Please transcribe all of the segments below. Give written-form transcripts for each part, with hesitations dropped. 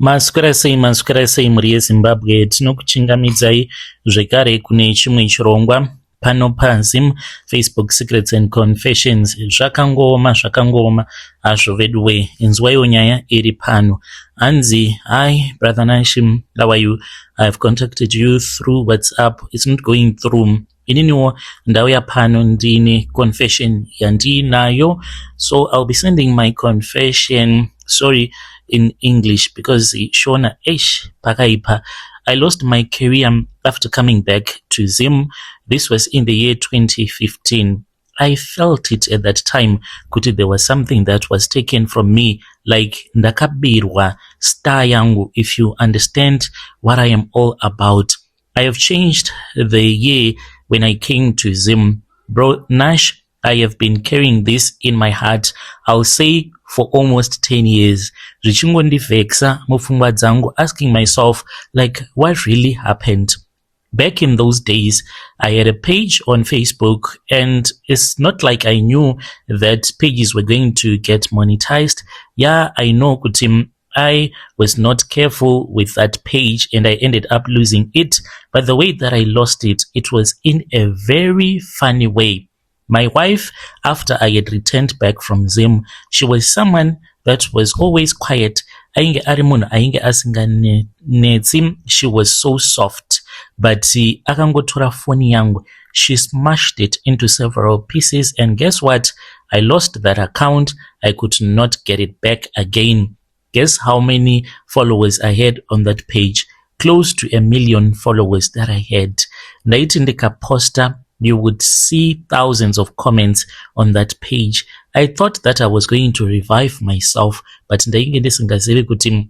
Maswera sei muri yeZimbabwe, tinokuchingamidzai zvekare kune chimwe chirongwa pano paZim Facebook Secrets and Confessions. Zvakangoma hazvo veduwe, inzwaiwo nyaya iripano. Hanzi, hi brother Nashim, how are you? I've contacted you through WhatsApp, it's not going through. Ininiwo ndauya pano ndine confession yandinayo, so I'll be sending my confession, sorry, in English because shona pakaipa. I lost my career after coming back to Zim. This was in the year 2015. I felt it at that time kuti there was something that was taken from me, like ndakabirwa star yangu, if you understand what I am all about. I have changed the year when I came to Zim. Bro Nash, I have been carrying this in my heart, I'll say for almost 10 years. Zvichingondiveksa mupfungwa dzangu, asking myself like what really happened. Back in those days, I had a page on Facebook, and it's not like I knew that pages were going to get monetized. Yeah, I know Kutim, I was not careful with that page and I ended up losing it. But the way that I lost it, it was in a very funny way. My wife, after I had returned back from Zim, she was someone that was always quiet. She was so soft. But akangotora phone yangu, she smashed it into several pieces, and guess what? I lost that account. I could not get it back again. Guess how many followers I had on that page? Close to 1 million followers that I had. Ndaitindika poster, you would see thousands of comments on that page. I thought that I was going to revive myself, but ndainge ndisingazivi kuti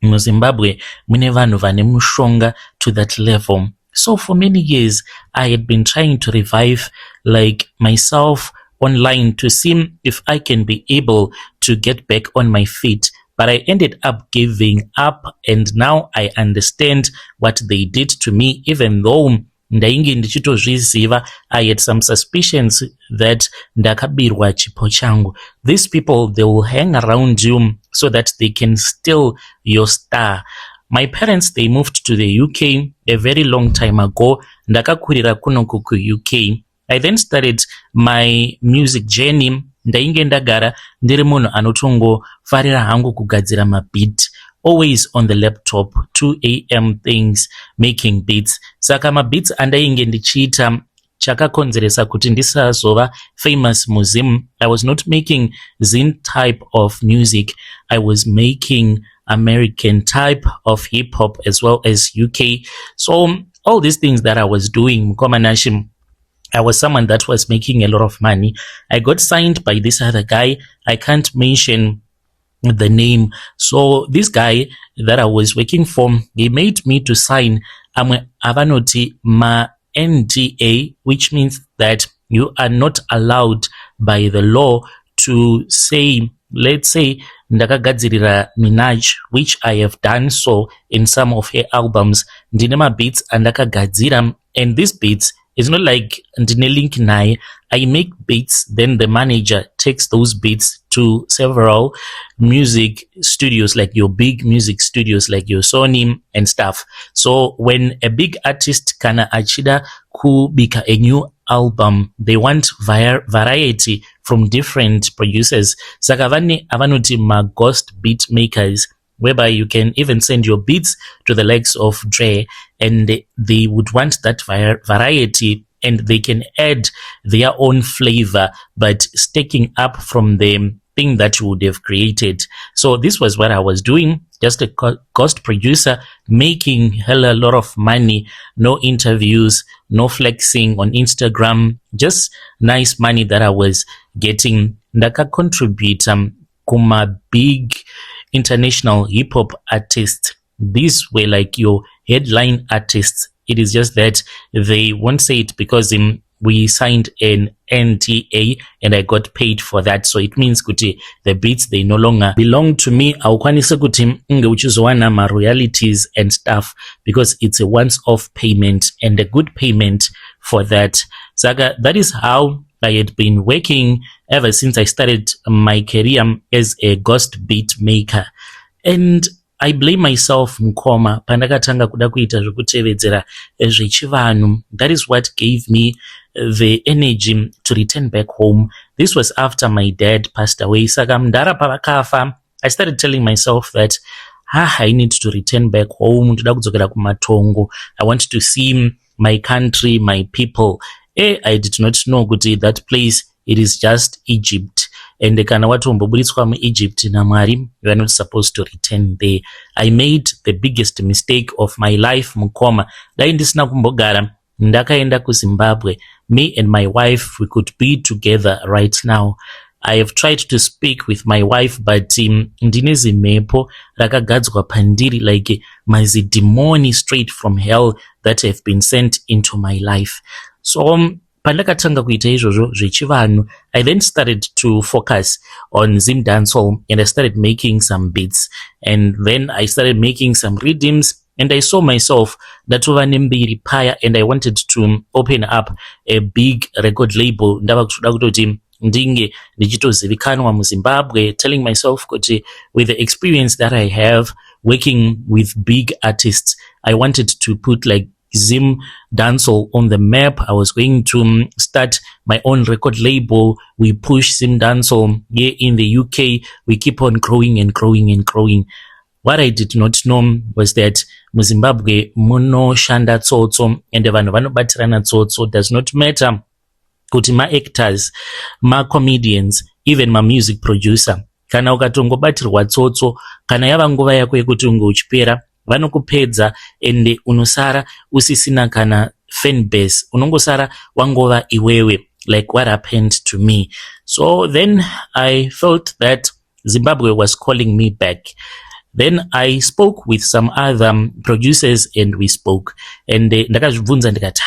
muZimbabwe mune vanhu vane mushonga to that level. So for many years I had been trying to revive like myself online to see if I can be able to get back on my feet, but I ended up giving up, and now I understand what they did to me. Even though ndainge ndichitozviziva, I had some suspicions that ndakabirwa chipo changu. These people, they will hang around you so that they can steal your star. My parents, they moved to the UK a very long time ago. Ndakakurira kunoku ku UK. I then started my music journey. Ndainge ndagara ndiri munhu anotongofarira hangu kugadzira mabeat, always on the laptop, 2 a.m. things, making beats. Saka mabeats andainge ndichiita chakakonzeresa kuti ndisazova famous muZim. I was not making Zin type of music, I was making American type of hip hop as well as UK. So all these things that I was doing, Komanashim, I was someone that was making a lot of money. I got signed by this other guy, I can't mention the name. So this guy that I was working for, he made me to sign avanoti ma NDA, which means that you are not allowed by the law to say, let's say ndakagadzirira Minaj, which I have done so in some of her albums. Ndine beats andakagadzira, and these beats, it's not like ndine link naye. I make beats, then the manager takes those beats to several music studios, like your big music studios like your Sony and stuff. So when a big artist kana achida kubika a new album, they want variety from different producers. Saka avanoti ma ghost beat makers, whereby you can even send your beats to the likes of Dre, and they would want that variety, and they can add their own flavor, but sticking up from the thing that you would have created. So this was what I was doing, just a ghost producer, making hella lot of money, no interviews, no flexing on Instagram, just nice money that I was getting. Ndaka contribute kuma big international hip hop artists. These were like your headline artists. It is just that they won't say it because we signed an NDA and I got paid for that. So it means kuti the beats, they no longer belong to me. Awukwanise kuti uchizowana ma royalties and stuff, because it's a once-off payment and a good payment for that. Saga, that is how I had been working ever since I started my career as a ghost beat maker. And I blame myself mukoma pandakatanga kuda kuita zvekutevedzera zvechivanhu. That is what gave me the energy to return back home. This was after my dad passed away. Saka mundara pavakafa, I started telling myself that I need to return back home. Ndoda kudzokera kumatongo. I want to see my country, my people. I did not know kuti that place, it is just Egypt. And kana watombobuditswa muEgypt naMwari, you are not supposed to return there. I made the biggest mistake of my life mukoma. Dai ndisina kumbogara ndakaenda kuZimbabwe. Me and my wife, we could be together right now. I have tried to speak with my wife, but ndine zimhepo rakagadzwa pandiri like mazidemoni straight from hell that have been sent into my life. So pandakatanga kuita izvozvo zvechivanhu, I then started to focus on Zim dancehall, and I started making some beats, and then I started making some rhythms, and I saw myself ndatova nembiri paya, and I wanted to open up a big record label. Ndava kuda kutoti ndinge ndichitozivikanwa muZimbabwe, telling myself kuti with the experience that I have working with big artists, I wanted to put like Zim dancehall on the map. I was going to start my own record label. We push Zim dancehall here in the UK. We keep on growing and growing and growing. What I did not know was that muZimbabwe munoshanda tsotso, and vanhu vanobatirana tsotso. Does not matter kuti ma-actors, ma-comedians, even ma-music producer. Kana ukatongobatirwa tsotso, kana yava nguva yako yekuti unge uchipera, vanokupedza ende unosara usisina kana fan base, unongosara wangova iwewe, like what happened to me. So then I felt that Zimbabwe was calling me back. Then I spoke with some other producers, and we spoke, and ndakazvibvunza ndikati,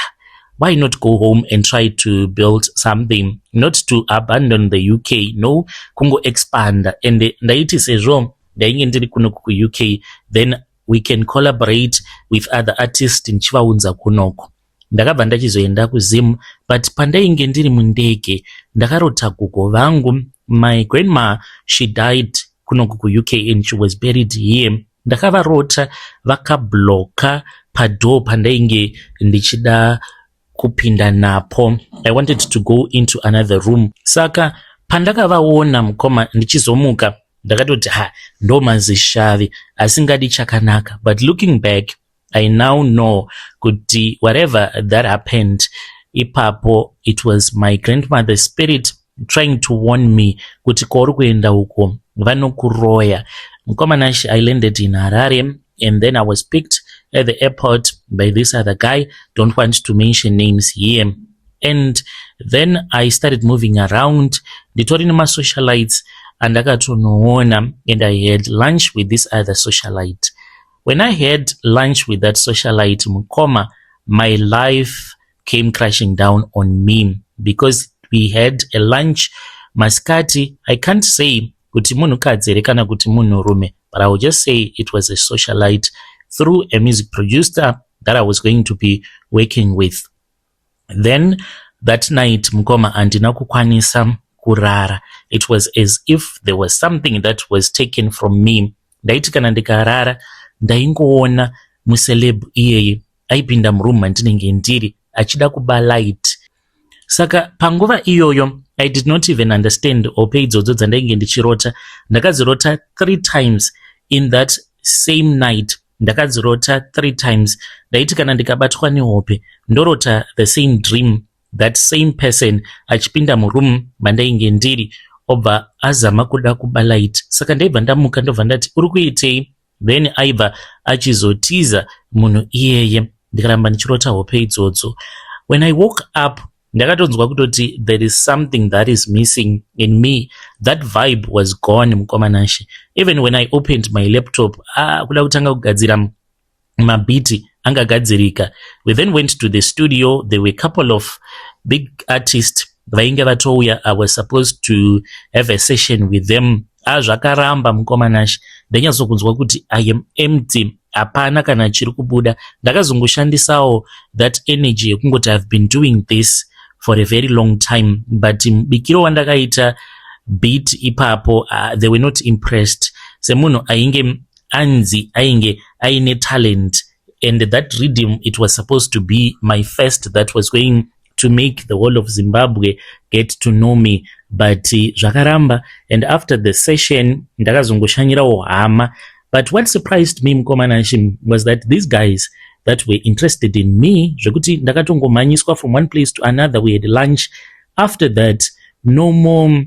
why not go home and try to build something, not to abandon the UK, no, kungo expand. And ndaiti sezvo ndainge ndiri kuno ku UK, then we can collaborate with other artists nchivaunza kunoko. Ndakabva ndachizoenda kuZim, but pandainge ndiri mundege ndakarota gogo vangu. My grandma, she died kunoko ku UK, and she was buried here. Ndakavarota vakabloka pado pandainge ndichida kupinda napo. I wanted to go into another room. Saka pandakavaona mukoma ndichizomuka, ndakatoti ndo mazishavi asingadi chakanaka. But looking back, I now know kuti whatever that happened, ipapo it was my grandmother's spirit trying to warn me kuti kwauri kuenda uko vanokuroya. Mukomanashi, I landed in Harare, and then I was picked at the airport by this other guy. Don't want to mention names here. And then I started moving around. Nditori nema socialites, and ndakatonoona, and I had lunch with this other socialite. When I had lunch with that socialite mukoma, my life came crashing down on me, because we had a lunch maskati. I can't say kuti munhukadzi here kana kuti munhurume, but I will just say it was a socialite through a music producer that I was going to be working with. Then that night mukoma andina kukwanisa kurara. It was as if there was something that was taken from me. Ndaiti kana ndikarara ndaingoona muceleb iyeye aipinda muroom mandinenge ndiri achida kuba light. Saka panguva iyoyo I did not even understand hope idzodzo dzandainge ndichirota. Ndakadzirota 3 times in that same night. Ndakadzirota 3 times. Ndaiti kana ndikabatwa nehope ndorota the same dream, that same person achipinda muroom mandainge ndiri obva azama kuda kuba light. Saka ndaibva ndamuka ndobva ndati uri kuitei, then aibva achizotiza munhu iyeye. Ndikaramba ndichirota hope idzodzo. When I woke up, ndakatonzwa kutoti there is something that is missing in me. That vibe was gone mukomanashi. Even when I opened my laptop, kuda kutanga kugadzira mabiti angagadzirika. We then went to the studio. There were a couple of big artists vainge vatouya. I was supposed to have a session with them. Zvakaramba mukomanashi. Ndanyatsokunzwa kuti I am empty. Hapana kana chiri kubuda. Ndakazongoshandisawo that energy yekungoti I've been doing this for a very long time, but bikiro wandakaita beat ipapo, they were not impressed. Semunhu ainge anzi ainge aine talent, and that rhythm, it was supposed to be my first that was going to make the whole of Zimbabwe get to know me, but zvakaramba. And after the session ndakazongoshanyirawo hama. But what surprised me mukomanashi was that these guys that were interested in me, zvekuti ndakatongomhanyiswa from one place to another, we had lunch. After that, no more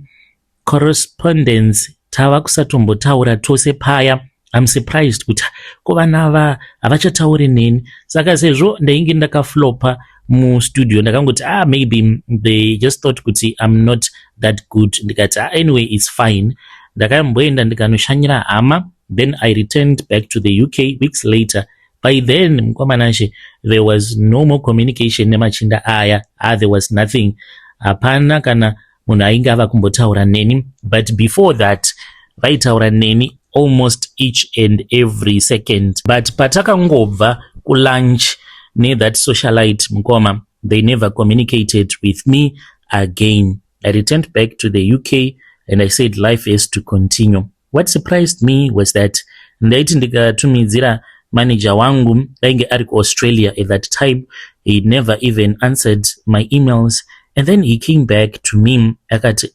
correspondence, tava kusatombotaura tose paya. I'm surprised kuti kovana ava havachatauri neni. Saka sezvo ndainge ndakaflopa mu studio ndakangoti maybe they just thought kuti I'm not that good. Ndikati anyway, it's fine. Ndakamboenda ndikanoshanyira hama. Then I returned back to the UK weeks later. By then, mkomanashe, there was no more communication nemachinda aya. There was nothing. Hapana kana munhu ainge ava kumbotaura neni. But before that, vaitaura neni almost each and every second. But patakangobva ku lunch ne that socialite mukoma, they never communicated with me again. I returned back to the UK and I said life has to continue. What surprised me was that ndaiti ndikatumidzira manager wangu ainge ari kuAustralia at that time, he never even answered my emails, and then he came back to me akati,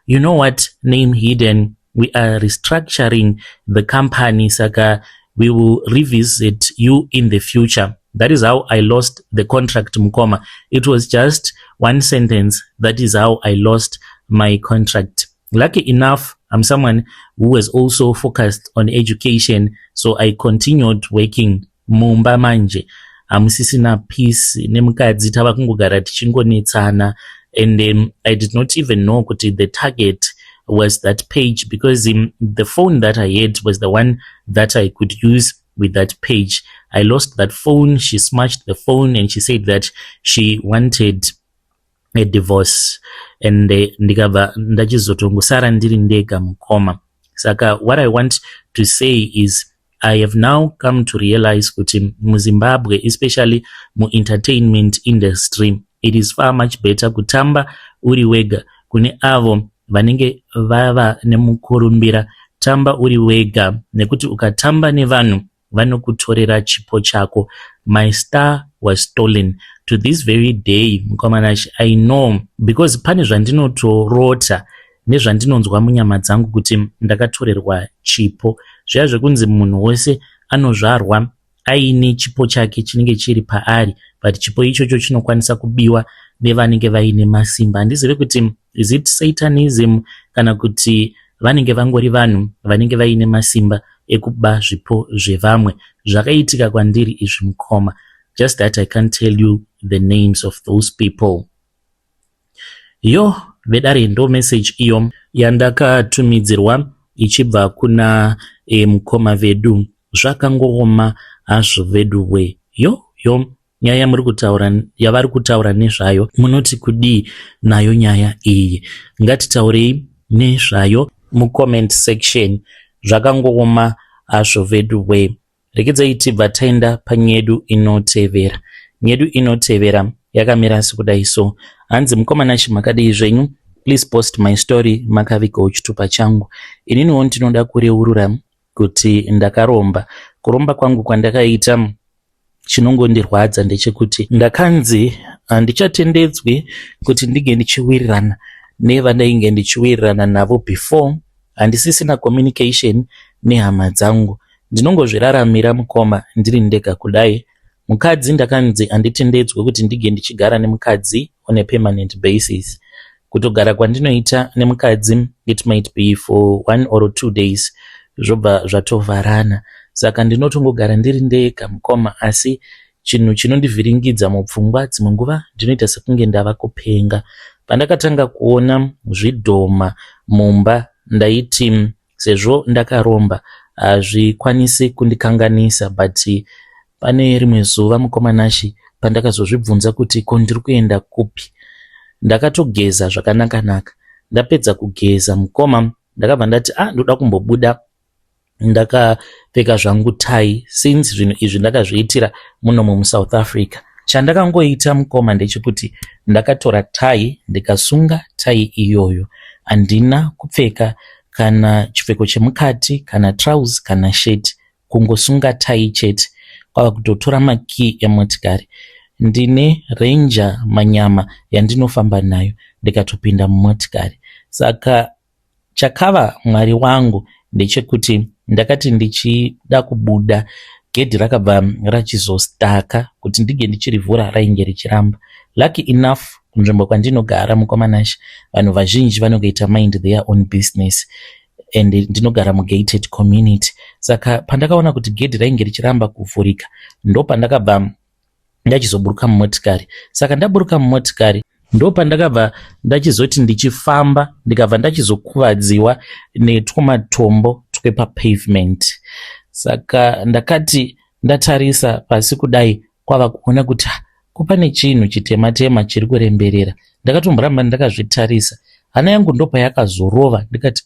you know what, name hidden, we are restructuring the company, saka we will revisit you in the future. That is how I lost the contract, mukoma. It was just one sentence. That is how I lost my contract. Lucky enough, I'm someone who was also focused on education, so I continued working mumba manje. Amusisina peace nemukadzi tava kungogara tichingonetsana, and I did not even know kuti the target was that page, because the phone that I had was the one that I could use with that page. I lost that phone. She smashed the phone and she said that she wanted a divorce, and ndikabva ndachizotongosara ndiri ndega mukoma. Saka what I want to say is I have now come to realize kuti muZimbabwe, especially mu entertainment industry, it is far much better kutamba uri wega kune avo vanenge vava nemukurumbira. Tamba uri wega, nekuti ukatamba nevanhu vanokutorera chipo chako. My star was stolen. To this very day, mukomanashi, I know, because pane zvandinotorota nezvandinonzwa munyama dzangu kuti ndakatorerwa chipo. Zviya zvekunzi munhu wese anozvarwa aine chipo chake chinenge chiri paari, but chipo ichocho chinokwanisa kubiwa nevanenge vaine masimba. Handizivi kuti is it satanism kana kuti vanenge vangori vanhu vanenge vaine masimba ekuba zvipo zvevamwe. Zvakaitika kwandiri izvi mukoma. Just that I can't tell you the names of those people. Yo, vedare ndo message iyo yandakatumidzirwa ichibva kuna mukoma vedu. Zvakangoma hazvo vedu we. Yo, nyaya muri kutaura, yavari kutaura nezvayo, munoti kudii nayo nyaya iyi? Ngatitaurei nezvayo mu comment section. Zvakangoma hazvo vedu we. Rekedzai tibva taenda panyedu inotevera. Nyedu inotevera yakamira sekudai so. Hanzi mukomanashi makadii zvenyu, please post my story makavigawo chitupa changu. Ininiwo ndinoda kureurura kuti ndakaromba. Kuromba kwangu kwandakaita chinongondirwadza ndechekuti ndakanzi handichatendedzwi kuti ndige ndichiwirirana nevandainge ndichiwirirana navo before. Handisisina communication nehama dzangu. Ndinongozviraramira mukoma ndiri ndega kudai. Mukadzi ndakanzi handitendedzwe kuti ndige ndichigara nemukadzi on a permanent basis. Kutogara kwandinoita nemukadzi, it might be for 1 or 2 days, zvobva zvatovharana. Saka ndinotongogara ndiri ndega mukoma, asi chinhu chinondivhiringidza mupfungwa dzimwe nguva ndinoita sekunge ndava kupenga. Pandakatanga kuona zvidhoma mumba, ndaiti sezvo ndakaromba hazvikwanisi kundikanganisa, but pane rimwe zuva mukomanashi pandakazozvibvunza kuti ko ndiri kuenda kupi. Ndakatogeza zvakanaka. Ndapedza kugeza mukoma, ndakabva ndati ndoda kumbobuda ndakapfeka zvangu tai, since zvinhu izvi ndakazviitira muno muSouth Africa. Chandakangoita mukoma ndechekuti ndakatora tai ndikasunga tai iyoyo. Handina kupfeka kana chipfeko chemukati kana trousers kana shirt. kungosunga tai chete, kwava kutotora makii emotikari. Ndine ranger manyama yandinofamba nayo, ndikatopinda mumotikari. Saka chakava mwari wangu ndechekuti ndakati ndichida kubuda, gedhi rakabva rachizostaka kuti ndige ndichirivhura rainge richiramba. Lucky enough, kunzvimbo kwandinogara mukomanashi, vanhu vazhinji vanongoita mind their own business, and ndinogara mugated community. Saka pandakaona kuti gedhi rainge richiramba kuvhurika, ndo pandakabva ndachizoburuka mumotikari. Saka ndaburuka mumotikari, ndo pandakabva ndachizoti ndichifamba ndikabva ndachizokuvadziwa netwomatombo twepapavement. Saka ndakati ndatarisa pasi kudai, kwava kuona kuti kupane chinhu chitema-tema chiri kuremberera. Ndakatomboramba ndakazvitarisa, hana yangu ndopa yakazorova, ndikati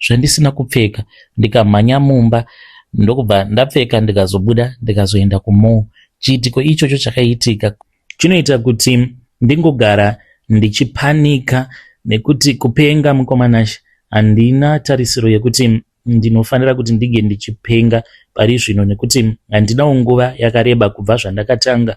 zvandisina kupfeka. Ndikamhanya mumba, ndokubva ndapfeka ndikazobuda ndikazoenda kumall. Chiitiko ichocho chakaitika chinoita kuti ndingogara ndichipanika, nekuti kupenga mukomanashi handina tarisiro yekuti ndinofanira kuti ndige ndichipenga pari zvino, nekuti handinawo nguva yakareba kubva zvandakatanga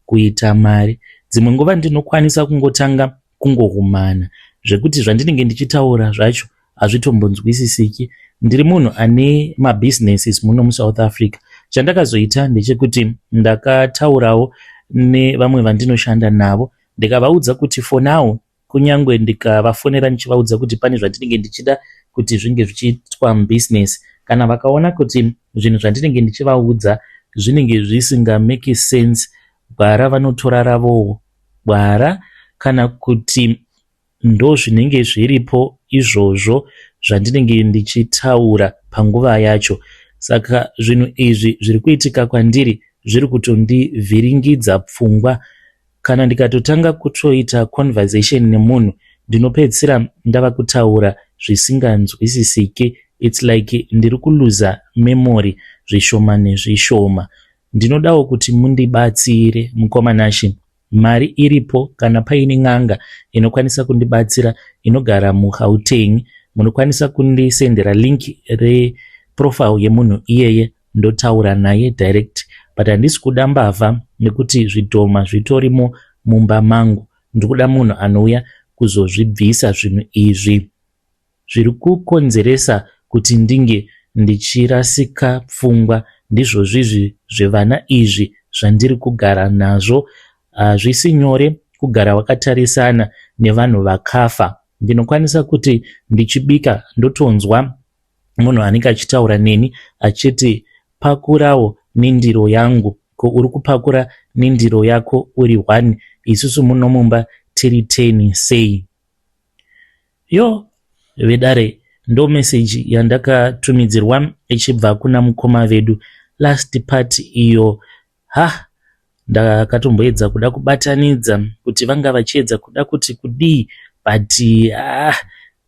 kuita mari. Dzimwe nguva ndinokwanisa kungotanga kungohumana zvekuti zvandinenge ndichitaura zvacho hazvitombonzwisisiki. Ndiri munhu ane mabusinesses muno muSouth Africa. Chandakazoita ndechekuti ndakataurawo nevamwe vandinoshanda navo, ndikavaudza kuti for now, kunyangwe ndikavafonera ndichivaudza kuti pane zvandinenge ndichida kuti zvinge zvichiitwa mubusiness, kana vakaona kuti zvinhu zvandinenge ndichivaudza zvinenge zvisinga make sense, gwara vanotora ravowo gwara, kana kuti ndo zvinenge zviripo izvozvo zvandinenge ndichitaura panguva yacho. Saka zvinhu izvi zviri kuitika kwandiri zviri kutondivhiringidza pfungwa. Kana ndikatotanga kutoita conversation nemunhu, ndinopedzisira ndava kutaura zvisinganzwisisiki. It's like ndiri kuluza memory zvishoma nezvishoma. Ndinodawo kuti mundibatsire mukomanashi. Mari iripo, kana paine n'anga inokwanisa kundibatsira inogara muGauteng, munokwanisa kundisendera link reprofile yemunhu iyeye ndotaura naye direct. But handisi kuda mbavha nekuti zvidhoma zvitorimo mumba mangu. Ndikuda munhu anouya kuzozvibvisa zvinhu izvi zviri kukonzeresa kuti ndinge ndichirasika pfungwa. Ndizvo zvizvi zvevana izvi zvandiri kugara nazvo. Hazvisi nyore kugara wakatarisana nevanhu vakafa. Ndinokwanisa kuti ndichibika ndotonzwa munhu anenge achitaura neni achiti pakurawo nendiro yangu. Ko uri kupakura nendiro yako uri 1, isusu muno mumba tiri 10 sei? Yo vedare, ndo message yandakatumidzirwa ichibva kuna mukoma vedu. Last part iyo ndakatomboedza kuda kubatanidza kuti vanga vachiedza kuda kuti kudii, but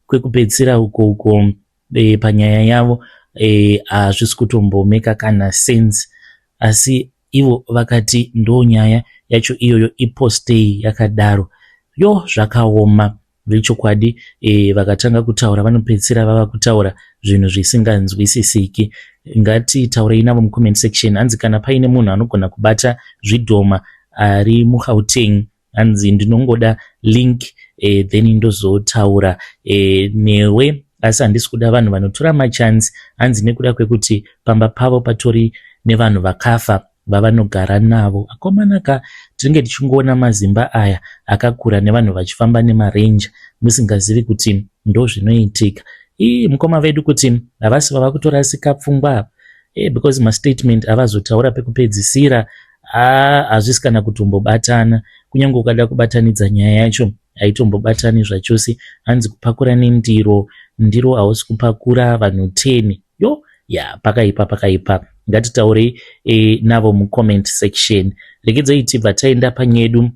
kwekupedzisira uko panyaya yavo hazvisi kutombomeka kana sense. Asi ivo vakati ndo nyaya yacho iyoyo ipostei yakadaro. Yo zvakaoma zvechokwadi. Vakatanga kutaura vanopedzisira vava kutaura zvinhu zvisinganzwisisiki. Ngatitaurei navo mucomment section. Hanzi kana paine munhu anogona kubata zvidhoma ari muGauteng, hanzi ndinongoda link then ndozotaura newe. Asi handisi kuda vanhu vanotora machance. Hanzi nekuda kwekuti pamba pavo patori nevanhu vakafa vavanogara navo. Akomanaka tinenge tichingoona mazimba aya akakura nevanhu vachifamba nemarenja musingazivi kuti ndo zvinoitika. Mukoma vedu kuti havasi vava kutorasika pfungwa, because mastatement avazotaura pekupedzisira hazvisi kana kutombobatana. Kunyange ukada kubatanidza nyaya yacho haitombobatani zvachose. Hanzi kupakura nendiro, ndiro hausi kupakura vanhu 10. Yo pakaipa. Ngatitaurei navo mucomment section. Regedzai tibva taenda panyedu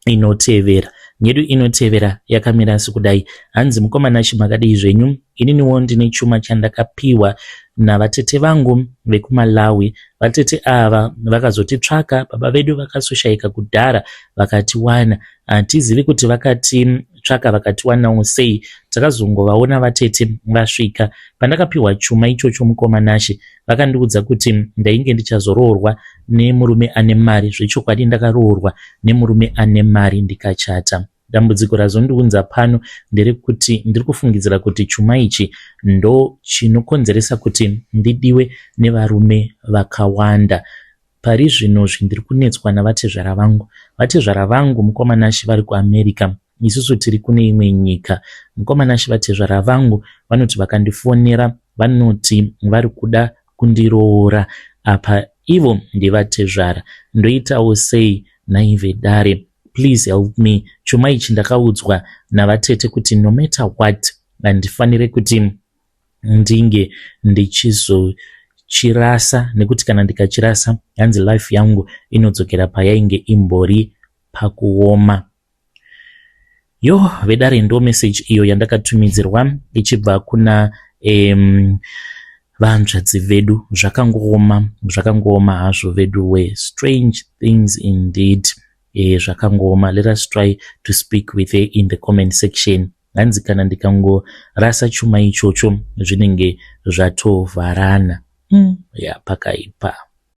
inotevera. yedu inotevera yakamira sekudai. Hanzi mukomana chimakadii zvenyu, ininiwo ndine chuma chandakapiwa navatete vangu vekuMalawi. Vatete ava vakazotitsvaka, baba vedu vakasoshaika kudhara vakatiwana. Hatizivi kuti vakatitsvaka vakatiwanawo sei. Takazongovaona vatete vasvika. Pandakapiwa chuma ichocho mukomanashe, vakandiudza kuti ndainge ndichazoroorwa nemurume ane mari. Zvechokwadi ndakaroorwa nemurume ane mari ndikachata. Dambudziko razondiunza pano nderekuti ndiri kufungidzira kuti chuma ichi ndo chinokonzeresa kuti ndidiwe nevarume vakawanda. Pari zvino ndiri kunetswa navatezvara vangu. Vatezvara vangu mukomanashi vari kuAmerica, isusu tiri kune imwe nyika. Mukomanashi vatezvara vangu vanoti vakandifonera vanoti vari kuda kundiroora. Apa ivo ndivatezvara, ndoitawo sei naive dare? Please help me. Chuma ichi ndakaudzwa navatete kuti no matter what handifanire kuti ndinge ndichizochirasa, nekuti kana ndikachirasa hanzi life yangu inodzokera payainge imbori pakuoma. Vedare ndo message iyo yandakatumidzirwa ichibva kuna vanzvadzi vedu. Zvakangooma hazvo vedu we. Strange things indeed. Zvakangoma. Let us try to speak with her in the comment section. Hanzi kana ndikangorasa chuma ichocho zvinenge zvatovharana. Pakaipa.